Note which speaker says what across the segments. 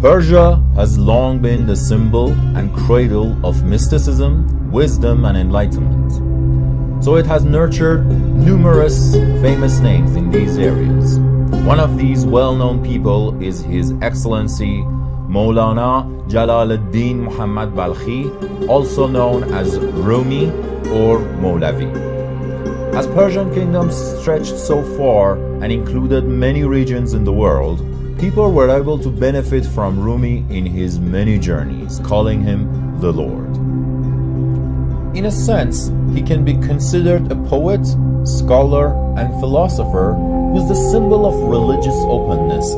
Speaker 1: Persia has long been the symbol and cradle of mysticism, wisdom, and enlightenment. So it has nurtured numerous famous names in these areas. One of these well-known people is His Excellency Maulana Jalaluddin Muhammad Balkhi, also known as Rumi or Maulavi. As Persian kingdom stretched so far and included many regions in the world, people were able to benefit from Rumi in his many journeys, calling him the Lord. In a sense, he can be considered a poet, scholar, and philosopher who is the symbol of religious openness,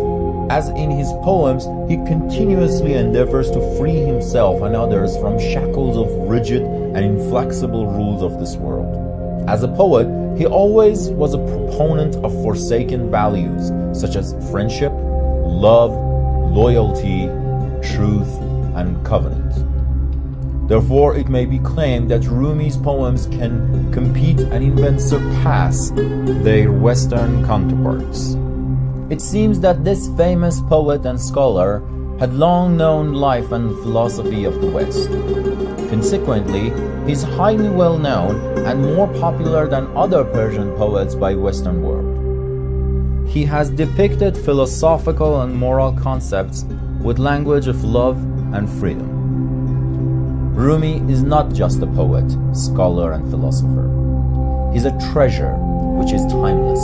Speaker 1: as in his poems he continuously endeavors to free himself and others from shackles of rigid and inflexible rules of this world. As a poet, he always was a proponent of forsaken values such as friendship, love, loyalty, truth, and covenant. Therefore, it may be claimed that Rumi's poems can compete and even surpass their Western counterparts. It seems that this famous poet and scholar had long known life and philosophy of the West. Consequently, he is highly well known and more popular than other Persian poets by Western world. He has depicted philosophical and moral concepts with language of love and freedom. Rumi is not just a poet, scholar, and philosopher. He's a treasure which is timeless.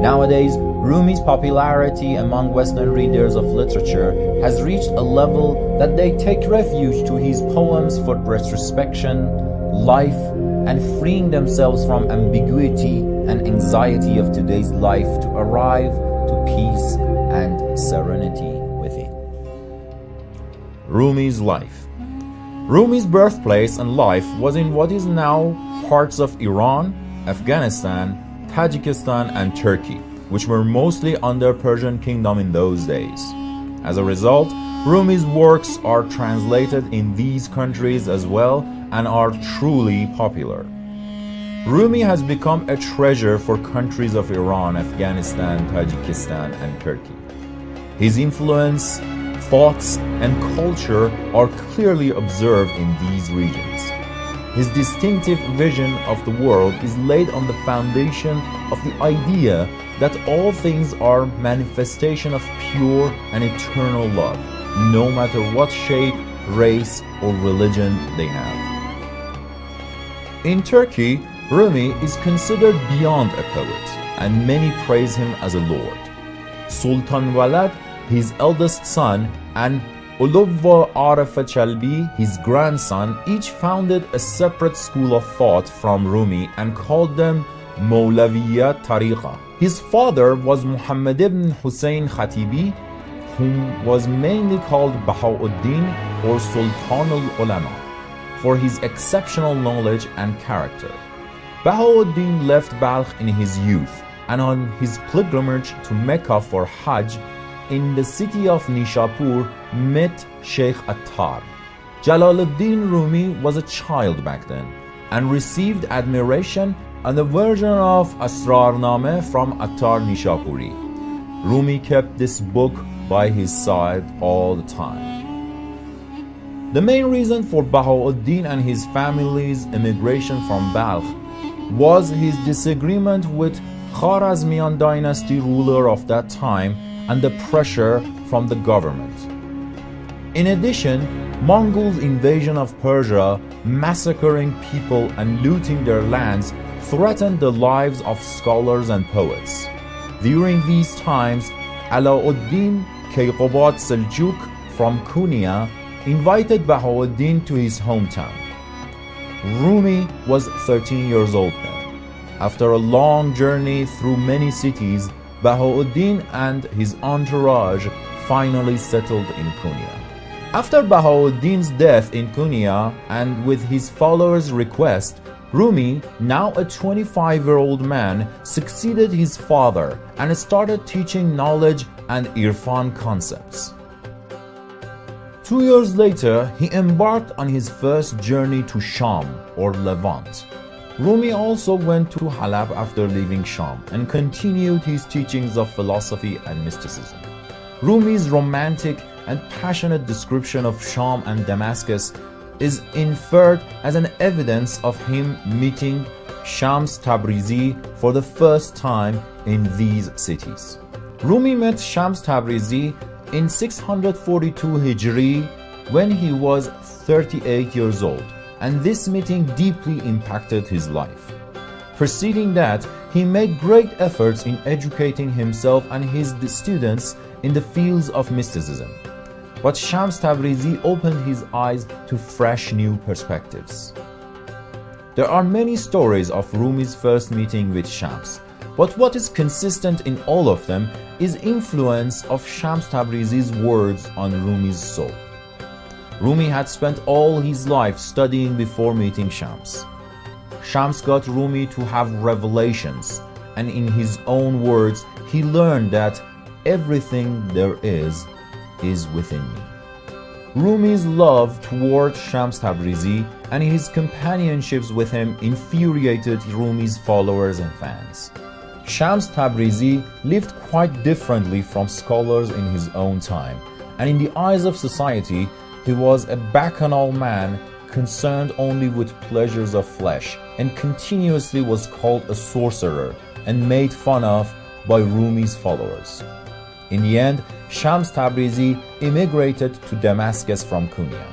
Speaker 1: Nowadays, Rumi's popularity among Western readers of literature has reached a level that they take refuge to his poems for retrospection, life, and freeing themselves from ambiguity and anxiety of today's life to arrive to peace and serenity within. Rumi's life. Rumi's birthplace and life was in what is now parts of Iran, Afghanistan, Tajikistan, and Turkey, which were mostly under Persian kingdom in those days. As a result, Rumi's works are translated in these countries as well and are truly popular. Rumi has become a treasure for countries of Iran, Afghanistan, Tajikistan, and Turkey. His influence, thoughts, and culture are clearly observed in these regions. His distinctive vision of the world is laid on the foundation of the idea that all things are manifestation of pure and eternal love, no matter what shape, race, or religion they have. In Turkey, Rumi is considered beyond a poet, and many praise him as a lord. Sultan Walad, his eldest son, and Uluwa Arif Chalbi, his grandson, each founded a separate school of thought from Rumi and called them Maulaviya Tariqa. His father was Muhammad ibn Hussein Khatibi, whom was mainly called Bahauddin or Sultan al-Ulama for his exceptional knowledge and character. Bahauddin left Balkh in his youth, and on his pilgrimage to Mecca for Hajj, in the city of Nishapur, met Sheikh Attar. Jalaluddin Rumi was a child back then and received admiration and a version of Asrarname from Attar Nishapuri. Rumi kept this book by his side all the time. The main reason for Bahauddin and his family's immigration from Balkh was his disagreement with Khwarezmian dynasty ruler of that time and the pressure from the government. In addition, Mongols' invasion of Persia, massacring people and looting their lands, threatened the lives of scholars and poets. During these times, Alauddin Kayqubad Seljuk from Konya invited Bahauddin to his hometown. Rumi was 13 years old then. After a long journey through many cities, Bahauddin and his entourage finally settled in Konya. After Bahauddin's death in Konya, and with his followers' request, Rumi, now a 25-year-old man, succeeded his father and started teaching knowledge and Irfan concepts. 2 years later, he embarked on his first journey to Sham or Levant. Rumi also went to Halab after leaving Sham and continued his teachings of philosophy and mysticism. Rumi's romantic and passionate description of Sham and Damascus is inferred as an evidence of him meeting Shams Tabrizi for the first time in these cities. Rumi met Shams Tabrizi in 642 Hijri when he was 38 years old, and this meeting deeply impacted his life. Preceding that, he made great efforts in educating himself and his students in the fields of mysticism. But Shams Tabrizi opened his eyes to fresh new perspectives. There are many stories of Rumi's first meeting with Shams, but what is consistent in all of them is influence of Shams Tabrizi's words on Rumi's soul. Rumi had spent all his life studying before meeting Shams. Shams got Rumi to have revelations, and in his own words, he learned that everything there is within me. Rumi's love toward Shams Tabrizi and his companionships with him infuriated Rumi's followers and fans. Shams Tabrizi lived quite differently from scholars in his own time, and in the eyes of society, he was a bacchanal man concerned only with pleasures of flesh, and continuously was called a sorcerer and made fun of by Rumi's followers. In the end, Shams Tabrizi immigrated to Damascus from Konya.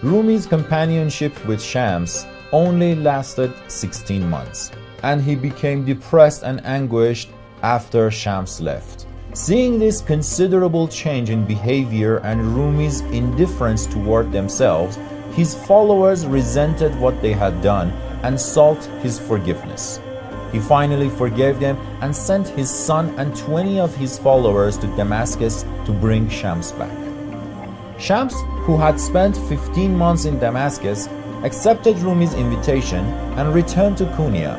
Speaker 1: Rumi's companionship with Shams only lasted 16 months, and he became depressed and anguished after Shams left. Seeing this considerable change in behavior and Rumi's indifference toward themselves, his followers resented what they had done and sought his forgiveness. He finally forgave them and sent his son and 20 of his followers to Damascus to bring Shams back. Shams, who had spent 15 months in Damascus, accepted Rumi's invitation and returned to Konya.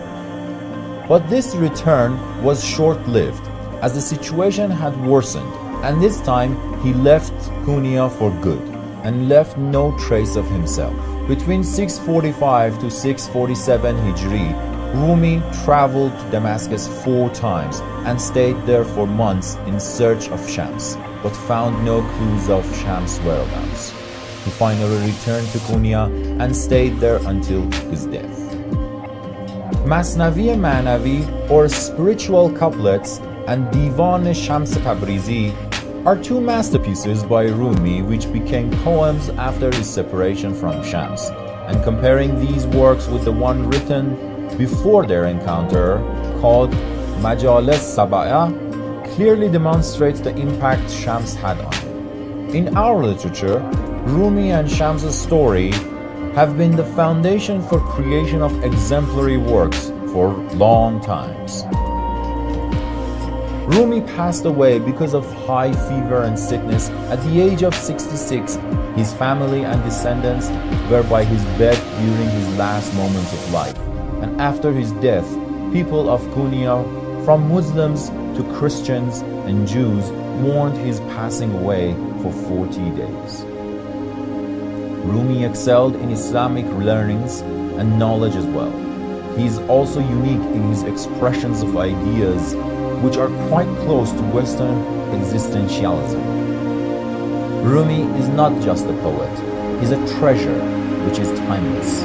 Speaker 1: But this return was short-lived, as the situation had worsened, and this time he left Konya for good and left no trace of himself. Between 645 to 647 Hijri, Rumi traveled to Damascus 4 times and stayed there for months in search of Shams, but found no clues of Shams' whereabouts. He finally returned to Konya and stayed there until his death. Masnavi and Ma'navi, or spiritual couplets, and Divan Shams Tabrizi are 2 masterpieces by Rumi which became poems after his separation from Shams, and comparing these works with the one written before their encounter, called Majalis Sabaya, clearly demonstrates the impact Shams had on him. In our literature, Rumi and Shams' story have been the foundation for creation of exemplary works for long times. Rumi passed away because of high fever and sickness at the age of 66. His family and descendants were by his bed during his last moments of life. And after his death, people of Konya, from Muslims to Christians and Jews, mourned his passing away for 40 days. Rumi excelled in Islamic learnings and knowledge as well. He is also unique in his expressions of ideas which are quite close to Western existentialism. Rumi is not just a poet, he's a treasure which is timeless.